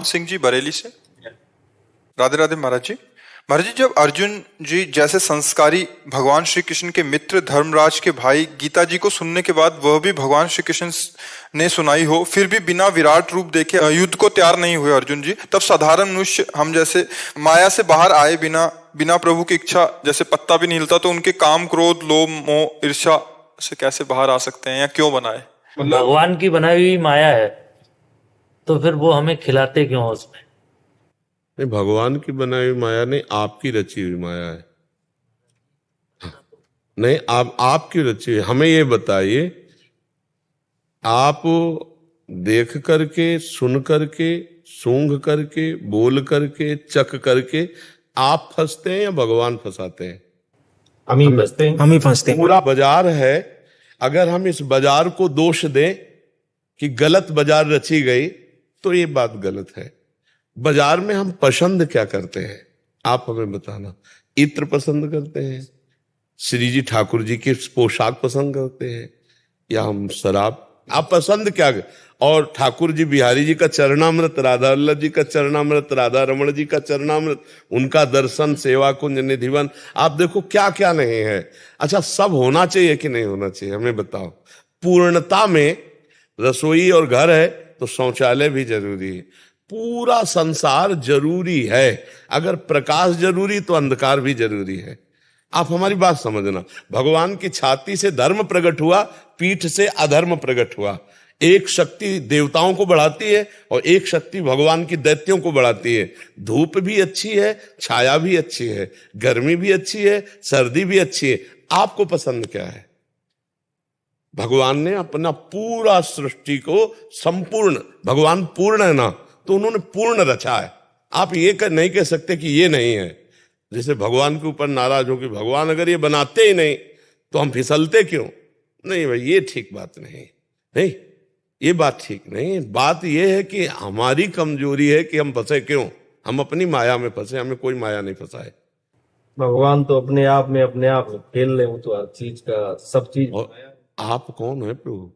सिंह जी बरेली से। राधे राधे महाराज जी। महाराज जी, जब अर्जुन जी जैसे संस्कारी भगवान श्री कृष्ण के मित्र धर्मराज के भाई गीता जी को सुनने के बाद वह भी भगवान श्री कृष्ण ने सुनाई हो, फिर भी बिना विराट रूप देखे युद्ध को तैयार नहीं हुए अर्जुन जी, तब साधारण मनुष्य हम जैसे माया से बाहर आए बिना प्रभु की इच्छा जैसे पत्ता भी नहीं हिलता, तो उनके काम क्रोध लोभ मोह ईर्ष्या से कैसे बाहर आ सकते हैं या क्यों बनाए? भगवान की बनाई हुई माया है, तो फिर वो हमें खिलाते क्यों हो उसमें? नहीं, भगवान की बनाई हुई माया नहीं, आपकी रची हुई माया है। नहीं, आपकी रची हुई। हमें ये बताइए, आप देख करके, सुन करके, सूंघ करके, बोल करके, चख करके आप फंसते हैं या भगवान फंसाते हैं? हम ही फंसते हैं। पूरा बाजार है, अगर हम इस बाजार को दोष दें कि गलत बाजार रची गई, तो ये बात गलत है। बाजार में हम पसंद क्या करते हैं, आप हमें बताना। इत्र पसंद करते हैं, श्री जी ठाकुर जी की पोशाक पसंद करते हैं, या हम शराब? आप पसंद क्या? और ठाकुर जी बिहारी जी का चरणामृत, राधा वल्लभ जी का चरणामृत, राधा रमण जी का चरणामृत, उनका दर्शन, सेवा कुंज, निधिवन, आप देखो क्या क्या नहीं है। अच्छा, सब होना चाहिए कि नहीं होना चाहिए, हमें बताओ। पूर्णता में रसोई और घर है तो शौचालय भी जरूरी है, पूरा संसार जरूरी है। अगर प्रकाश जरूरी तो अंधकार भी जरूरी है। आप हमारी बात समझना। भगवान की छाती से धर्म प्रकट हुआ, पीठ से अधर्म प्रकट हुआ। एक शक्ति देवताओं को बढ़ाती है और एक शक्ति भगवान की दैत्यों को बढ़ाती है। धूप भी अच्छी है, छाया भी अच्छी है, गर्मी भी अच्छी है, सर्दी भी अच्छी है। आपको पसंद क्या है? भगवान ने अपना पूरा सृष्टि को संपूर्ण, भगवान पूर्ण है ना, तो उन्होंने पूर्ण रचा है। आप ये नहीं कह सकते कि ये नहीं है। जैसे भगवान के ऊपर नाराज हो कि भगवान अगर ये बनाते ही नहीं तो हम फिसलते क्यों? नहीं भाई, ये ठीक बात नहीं। नहीं, ये बात ठीक नहीं। बात ये है कि हमारी कमजोरी है कि हम फंसे क्यों। हम अपनी माया में फंसे, हमें कोई माया नहीं फंसाए। भगवान तो अपने आप में खेल रहे हो, तो हर चीज का सब चीज। आप कौन है प्रभु?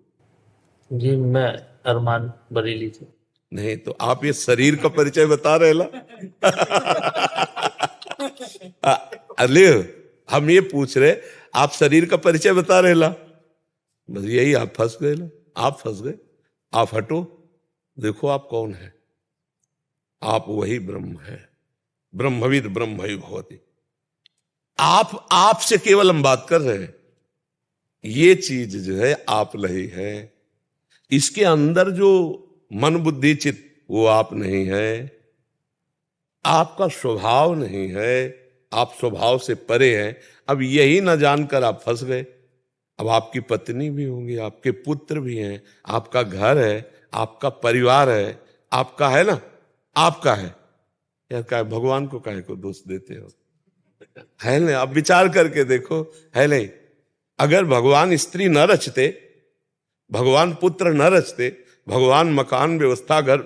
जी, मैं अरमान बरेली से। नहीं तो आप ये शरीर का परिचय बता रहे ला। अरे हम ये पूछ रहे, आप शरीर का परिचय बता रहे ला, बस यही आप फंस गए ला। आप फंस गए। आप हटो, देखो आप कौन है। आप वही ब्रह्म है, ब्रह्मविद ब्रह्मैव भवति। आपसे केवल हम बात कर रहे हैं। ये चीज जो है आप नहीं है, इसके अंदर जो मन बुद्धि चित्त, वो आप नहीं है। आपका स्वभाव नहीं है, आप स्वभाव से परे हैं। अब यही ना जानकर आप फंस गए। अब आपकी पत्नी भी होंगी, आपके पुत्र भी हैं, आपका घर है, आपका परिवार है, आपका है ना, आपका है यार। क्या भगवान को काहे को दोष देते हो? है नहीं? आप विचार करके देखो, है नहीं? अगर भगवान स्त्री न रचते, भगवान पुत्र न रचते, भगवान मकान व्यवस्था घर,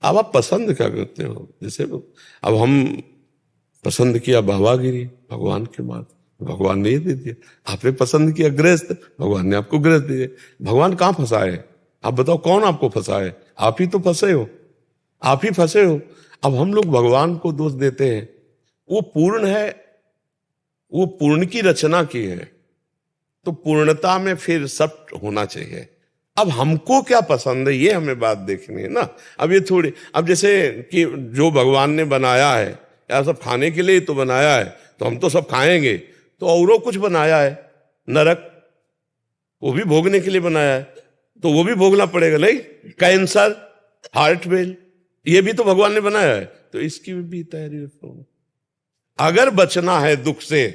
अब आप पसंद क्या करते हो? जैसे अब हम पसंद किया बाबागिरी, भगवान के बाद भगवान ने ये दे दिया। आपने पसंद किया गृहस्थ, भगवान ने आपको गृहस्थ दे दिया। भगवान कहाँ फंसाए? आप बताओ, कौन आपको फंसाए? आप ही तो फंसे हो, आप ही फंसे हो। अब हम लोग भगवान को दोष देते हैं। वो पूर्ण है, वो पूर्ण की रचना की है, तो पूर्णता में फिर सब होना चाहिए। अब हमको क्या पसंद है, ये हमें बात देखनी है ना। अब ये थोड़ी, अब जैसे कि जो भगवान ने बनाया है यार, सब खाने के लिए तो बनाया है, तो हम तो सब खाएंगे। तो औरों कुछ बनाया है, नरक, वो भी भोगने के लिए बनाया है, तो वो भी भोगना पड़ेगा। नहीं, कैंसर, हार्ट फेल, ये भी तो भगवान ने बनाया है, तो इसकी भी तैयारी रखो। अगर बचना है दुख से,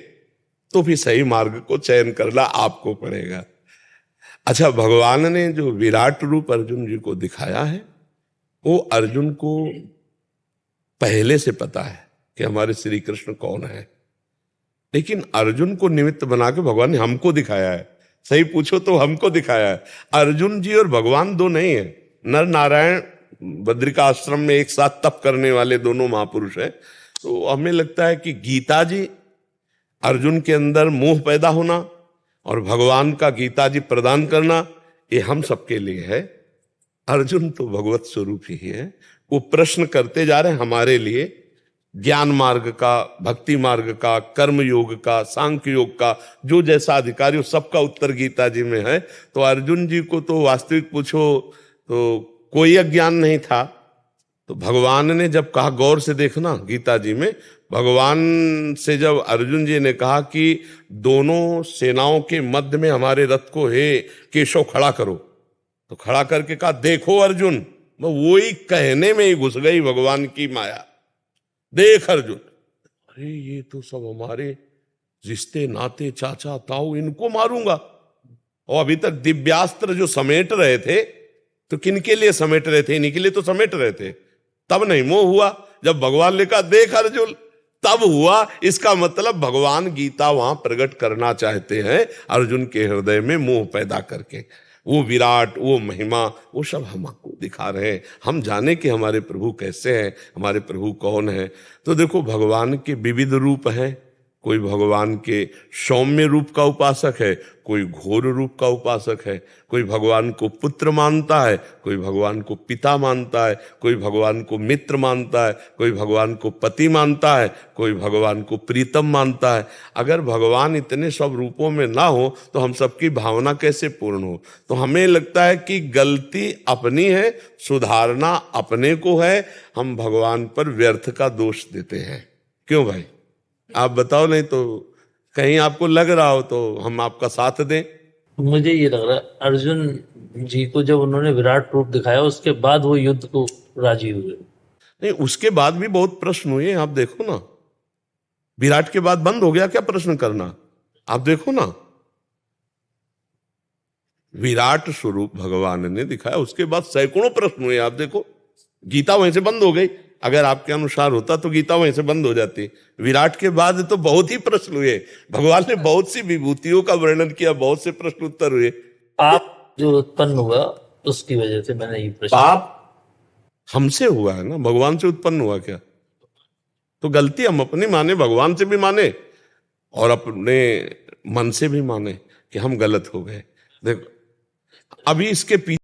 तो फिर सही मार्ग को चयन करना आपको पड़ेगा। अच्छा, भगवान ने जो विराट रूप अर्जुन जी को दिखाया है, वो अर्जुन को पहले से पता है कि हमारे श्री कृष्ण कौन है, लेकिन अर्जुन को निमित्त बना के भगवान ने हमको दिखाया है। सही पूछो तो हमको दिखाया है। अर्जुन जी और भगवान दो नहीं है। नर नारायण बद्रिका आश्रम में एक साथ तप करने वाले दोनों महापुरुष हैं। तो हमें लगता है कि गीता जी, अर्जुन के अंदर मोह पैदा होना और भगवान का गीता जी प्रदान करना, ये हम सबके लिए है। अर्जुन तो भगवत स्वरूप ही है, वो प्रश्न करते जा रहे हैं हमारे लिए, ज्ञान मार्ग का, भक्ति मार्ग का, कर्म योग का, सांख्य योग का, जो जैसा अधिकारी हो सबका उत्तर गीता जी में है। तो अर्जुन जी को तो वास्तविक पूछो तो कोई अज्ञान नहीं था। तो भगवान ने जब कहा, गौर से देखना गीता जी में, भगवान से जब अर्जुन जी ने कहा कि दोनों सेनाओं के मध्य में हमारे रथ को हे केशव खड़ा करो, तो खड़ा करके कहा देखो अर्जुन, वो ही कहने में ही घुस गई भगवान की माया। देख अर्जुन, अरे ये तो सब हमारे रिश्ते नाते, चाचा ताऊ, इनको मारूंगा। और अभी तक दिव्यास्त्र जो समेट रहे थे, तो किनके लिए समेट रहे थे? इन्हीं के लिए तो समेट रहे थे। तब नहीं मोह हुआ, जब भगवान ने कहा देख अर्जुन, तब हुआ। इसका मतलब भगवान गीता वहां प्रकट करना चाहते हैं अर्जुन के हृदय में मोह पैदा करके। वो विराट, वो महिमा, वो सब हमको दिखा रहे हैं। हम जाने कि हमारे प्रभु कैसे हैं, हमारे प्रभु कौन है। तो देखो भगवान के विविध रूप हैं। कोई भगवान के सौम्य रूप का उपासक है, कोई घोर रूप का उपासक है, कोई भगवान को पुत्र मानता है, कोई भगवान को पिता मानता है, कोई भगवान को मित्र मानता है, कोई भगवान को पति मानता है, कोई भगवान को प्रीतम मानता है। अगर भगवान इतने सब रूपों में ना हो तो हम सबकी भावना कैसे पूर्ण हो? तो हमें लगता है कि गलती अपनी है, सुधारना अपने को है। हम भगवान पर व्यर्थ का दोष देते हैं। क्यों भाई, आप बताओ, नहीं तो कहीं आपको लग रहा हो तो हम आपका साथ दें। मुझे ये लग रहा है अर्जुन जी को जब उन्होंने विराट रूप दिखाया उसके बाद वो युद्ध को राजी हुए। नहीं, उसके बाद भी बहुत प्रश्न हुए। आप देखो ना, विराट के बाद बंद हो गया क्या प्रश्न करना? आप देखो ना, विराट स्वरूप भगवान ने दिखाया, उसके बाद सैकड़ों प्रश्न हुए। आप देखो, गीता वहीं से बंद हो गई। अगर आपके अनुसार होता तो गीता वहीं से बंद हो जाती। विराट के बाद तो बहुत ही प्रश्न हुए। भगवान ने बहुत सी विभूतियों का वर्णन किया, बहुत से प्रश्न उत्तर हुए। पाप जो उत्पन्न हुआ उसकी वजह से मैंने ये प्रश्न। पाप हमसे हुआ है ना, भगवान से उत्पन्न हुआ क्या? तो गलती हम अपनी माने, भगवान से भी माने और अपने मन से भी माने कि हम गलत हो गए। देखो अभी इसके पीछे